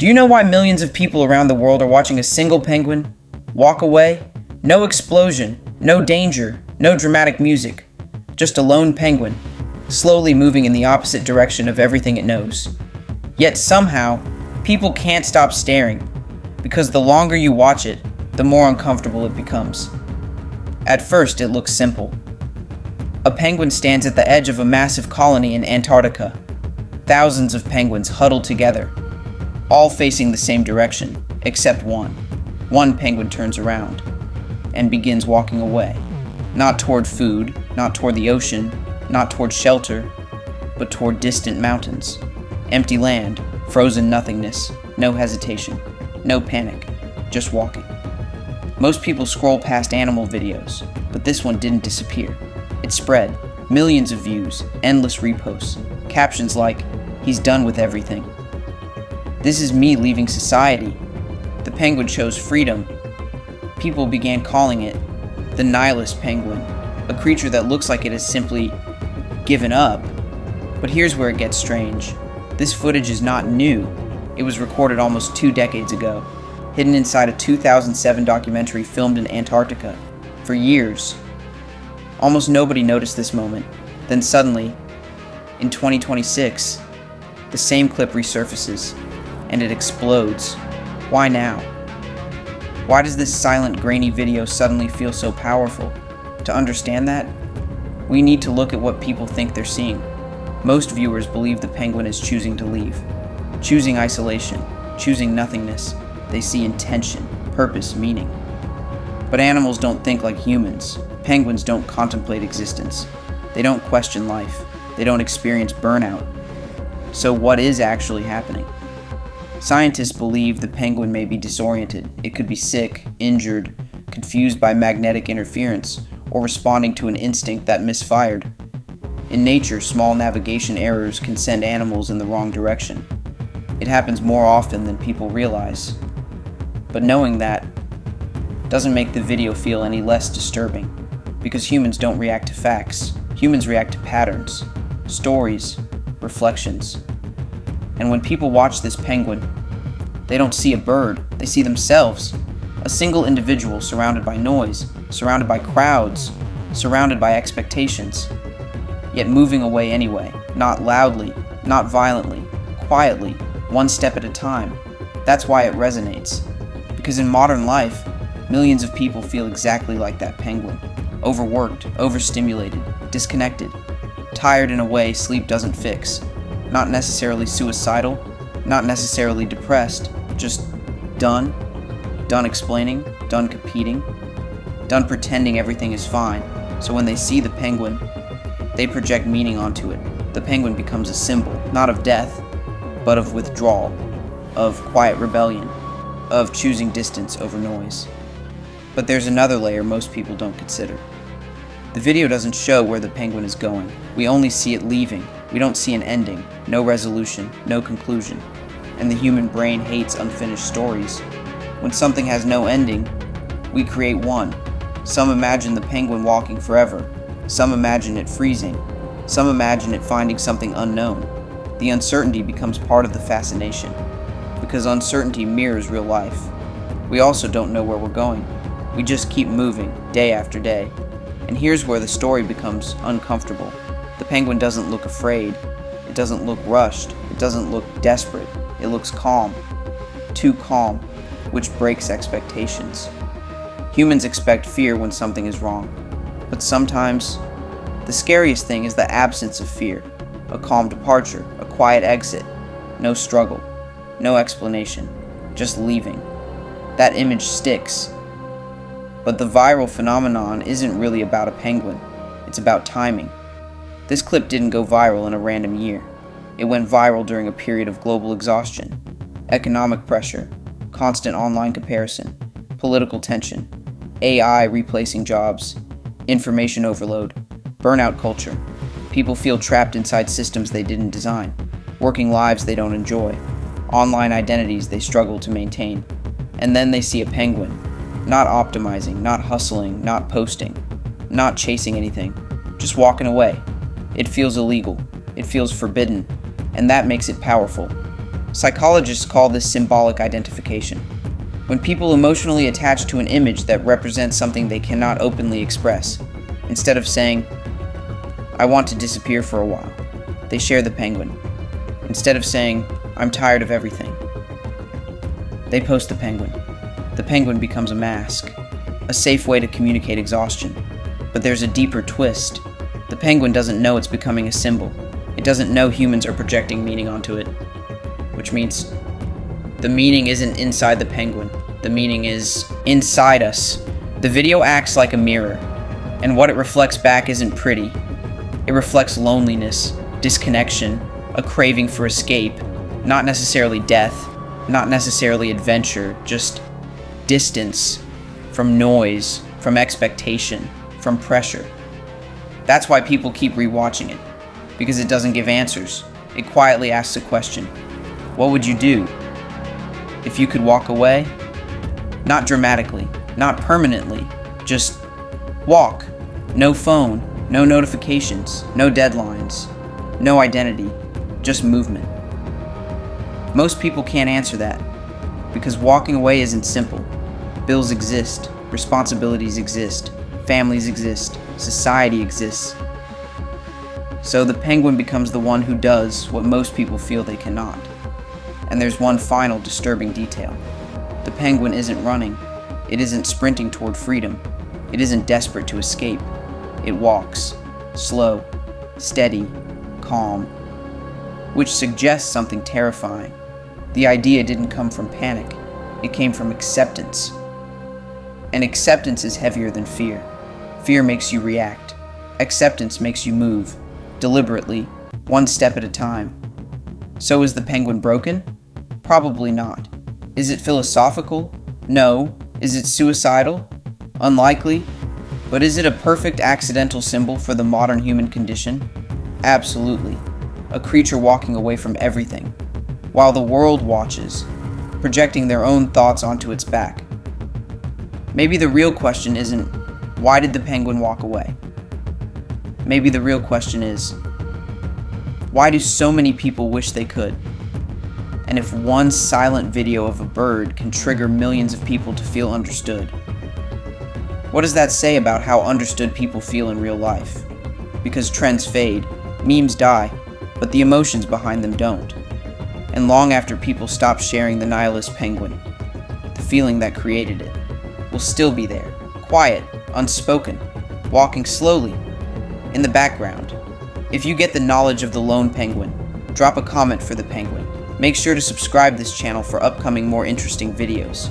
Do you know why millions of people around the world are watching a single penguin walk away? No explosion, no danger, no dramatic music. Just a lone penguin, slowly moving in the opposite direction of everything it knows. Yet somehow, people can't stop staring, because the longer you watch it, the more uncomfortable it becomes. At first, it looks simple. A penguin stands at the edge of a massive colony in Antarctica. Thousands of penguins huddled together, all facing the same direction, except one. One penguin turns around and begins walking away. Not toward food, not toward the ocean, not toward shelter, but toward distant mountains. Empty land, frozen nothingness, no hesitation, no panic, just walking. Most people scroll past animal videos, but this one didn't disappear. It spread, millions of views, endless reposts, captions like, "He's done with everything. This is me leaving society. The penguin chose freedom." People began calling it the nihilist penguin, a creature that looks like it has simply given up. But here's where it gets strange. This footage is not new. It was recorded almost 2 decades ago, hidden inside a 2007 documentary filmed in Antarctica. For years, almost nobody noticed this moment. Then suddenly, in 2026, the same clip resurfaces, and it explodes. Why now? Why does this silent, grainy video suddenly feel so powerful? To understand that, we need to look at what people think they're seeing. Most viewers believe the penguin is choosing to leave, choosing isolation, choosing nothingness. They see intention, purpose, meaning. But animals don't think like humans. Penguins don't contemplate existence. They don't question life. They don't experience burnout. So what is actually happening? Scientists believe the penguin may be disoriented. It could be sick, injured, confused by magnetic interference, or responding to an instinct that misfired. In nature, small navigation errors can send animals in the wrong direction. It happens more often than people realize. But knowing that doesn't make the video feel any less disturbing, because humans don't react to facts. Humans react to patterns, stories, reflections. And when people watch this penguin, they don't see a bird, they see themselves. A single individual surrounded by noise, surrounded by crowds, surrounded by expectations, yet moving away anyway, not loudly, not violently, quietly, one step at a time. That's why it resonates. Because in modern life, millions of people feel exactly like that penguin. Overworked, overstimulated, disconnected, tired in a way sleep doesn't fix. Not necessarily suicidal, not necessarily depressed, just done explaining, done competing, done pretending everything is fine. So when they see the penguin, they project meaning onto it. The penguin becomes a symbol, not of death, but of withdrawal, of quiet rebellion, of choosing distance over noise. But there's another layer most people don't consider. The video doesn't show where the penguin is going. We only see it leaving. We don't see an ending, no resolution, no conclusion. And the human brain hates unfinished stories. When something has no ending, we create one. Some imagine the penguin walking forever. Some imagine it freezing. Some imagine it finding something unknown. The uncertainty becomes part of the fascination, because uncertainty mirrors real life. We also don't know where we're going. We just keep moving, day after day. And here's where the story becomes uncomfortable. The penguin doesn't look afraid. It doesn't look rushed. It doesn't look desperate. It looks calm. Too calm, which breaks expectations. Humans expect fear when something is wrong. But sometimes, the scariest thing is the absence of fear. A calm departure, a quiet exit. No struggle. No explanation. Just leaving. That image sticks. But the viral phenomenon isn't really about a penguin. It's about timing. This clip didn't go viral in a random year. It went viral during a period of global exhaustion, economic pressure, constant online comparison, political tension, AI replacing jobs, information overload, burnout culture. People feel trapped inside systems they didn't design, working lives they don't enjoy, online identities they struggle to maintain. And then they see a penguin, not optimizing, not hustling, not posting, not chasing anything, just walking away. It feels illegal. It feels forbidden. And that makes it powerful. Psychologists call this symbolic identification. When people emotionally attach to an image that represents something they cannot openly express, instead of saying, "I want to disappear for a while," they share the penguin. Instead of saying, "I'm tired of everything," they post the penguin. The penguin becomes a mask, a safe way to communicate exhaustion. But there's a deeper twist. The penguin doesn't know it's becoming a symbol. It doesn't know humans are projecting meaning onto it. Which means the meaning isn't inside the penguin. The meaning is inside us. The video acts like a mirror, and what it reflects back isn't pretty. It reflects loneliness, disconnection, a craving for escape, not necessarily death, not necessarily adventure, just distance from noise, from expectation, from pressure. That's why people keep rewatching it, because it doesn't give answers. It quietly asks a question. What would you do if you could walk away? Not dramatically, not permanently, just walk. No phone, no notifications, no deadlines, no identity, just movement. Most people can't answer that, because walking away isn't simple. Bills exist, responsibilities exist, families exist, society exists. So the penguin becomes the one who does what most people feel they cannot. And there's one final disturbing detail. The penguin isn't running. It isn't sprinting toward freedom. It isn't desperate to escape. It walks, slow, steady, calm, which suggests something terrifying. The idea didn't come from panic. It came from acceptance. And acceptance is heavier than fear. Fear makes you react. Acceptance makes you move, deliberately, one step at a time. So is the penguin broken? Probably not. Is it philosophical? No. Is it suicidal? Unlikely. But is it a perfect accidental symbol for the modern human condition? Absolutely. A creature walking away from everything, while the world watches, projecting their own thoughts onto its back. Maybe the real question isn't, why did the penguin walk away? Maybe the real question is, why do so many people wish they could? And if one silent video of a bird can trigger millions of people to feel understood, what does that say about how understood people feel in real life? Because trends fade, memes die, but the emotions behind them don't. And long after people stop sharing the nihilist penguin, the feeling that created it will still be there, quiet, unspoken, walking slowly, in the background. If you get the knowledge of the lone penguin, drop a comment for the penguin. Make sure to subscribe this channel for upcoming more interesting videos.